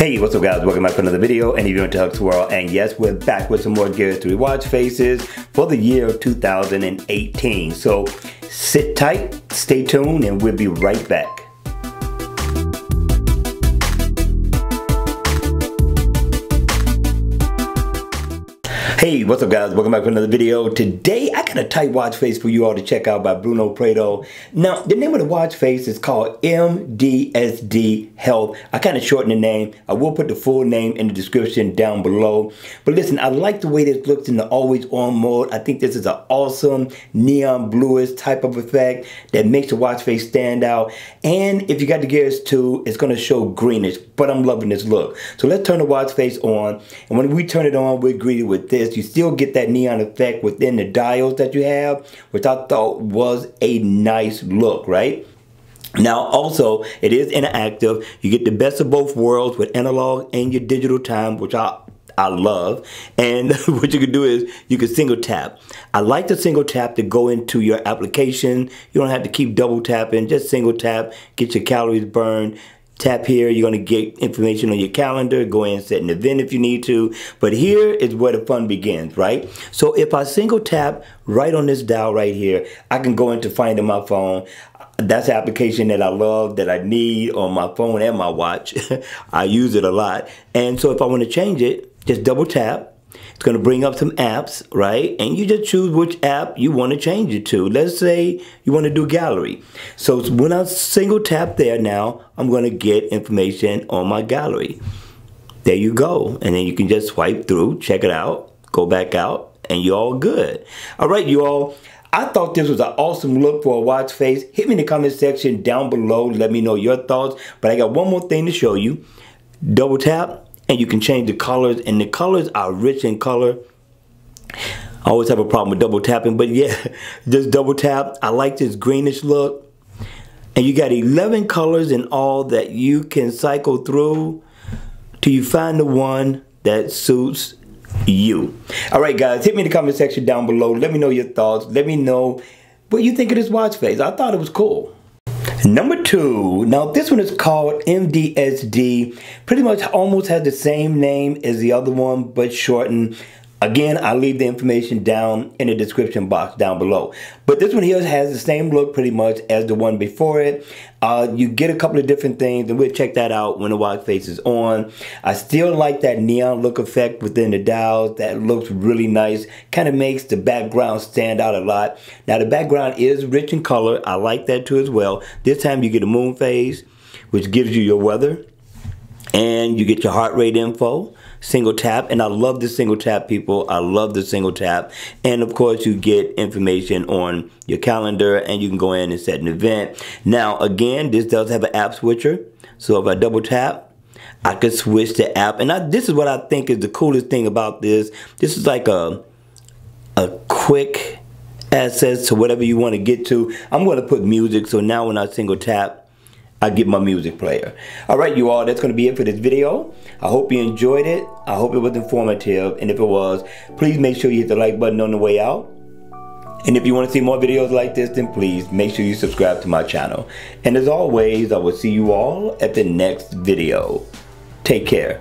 Hey, what's up guys? Welcome back to another video, and if you're into Huck's World, and yes, we're back with some more Gears 3 watch faces for the year of 2018. So sit tight, stay tuned, and we'll be right back. Hey, what's up guys? Welcome back to another video. Today I got a tight watch face for you all to check out by Bruno Prado. Now, the name of the watch face is called MDSD Health. I kind of shortened the name. I will put the full name in the description down below. But listen, I like the way this looks in the always on mode. I think this is an awesome neon bluish type of effect that makes the watch face stand out. And if you got the Gears 2, it's going to show greenish, but I'm loving this look. So let's turn the watch face on. And when we turn it on, we're greeted with this. You still get that neon effect within the dials that you have, which I thought was a nice look, right? Now also, it is interactive. You get the best of both worlds with analog and your digital time, which I love. And what you can do is you can single tap. I like the single tap to go into your application. You don't have to keep double tapping, just single tap, get your calories burned. Tap here, you're going to get information on your calendar, go in and set an event if you need to. But here is where the fun begins, right? So if I single tap right on this dial right here, I can go into Find in my phone. That's the application that I love, that I need on my phone and my watch. I use it a lot. And so if I want to change it, just double tap. It's going to bring up some apps, right? And you just choose which app you want to change it to. Let's say you want to do gallery. So when I single tap there now, I'm going to get information on my gallery. There you go. And then you can just swipe through, check it out, go back out, and you're all good. All right, you all. I thought this was an awesome look for a watch face. Hit me in the comment section down below. Let me know your thoughts. But I got one more thing to show you. Double tap. And you can change the colors, and the colors are rich in color. I always have a problem with double tapping, but yeah, just double tap. I like this greenish look. And you got 11 colors in all that you can cycle through till you find the one that suits you. All right, guys, hit me in the comment section down below. Let me know your thoughts. Let me know what you think of this watch face. I thought it was cool. Number 2, now this one is called MDSD. Pretty much almost has the same name as the other one, but shortened. Again, I'll leave the information down in the description box down below. But this one here has the same look pretty much as the one before it. You get a couple of different things, and we'll check that out when the watch face is on. I still like that neon look effect within the dials. That looks really nice. Kind of makes the background stand out a lot. Now the background is rich in color. I like that too as well. This time you get a moon phase, which gives you your weather. And you get your heart rate info, single tap, and I love the single tap, people. I love the single tap. And of course, you get information on your calendar, and you can go in and set an event. Now, again, this does have an app switcher. So if I double tap, I can switch the app. And this is what I think is the coolest thing about this. This is like a quick access to whatever you want to get to. I'm going to put music, so now when I single tap, I get my music player. All right, you all, that's going to be it for this video. I hope you enjoyed it. I hope it was informative. And if it was, please make sure you hit the like button on the way out. And if you want to see more videos like this, then please make sure you subscribe to my channel. And as always, I will see you all at the next video. Take care.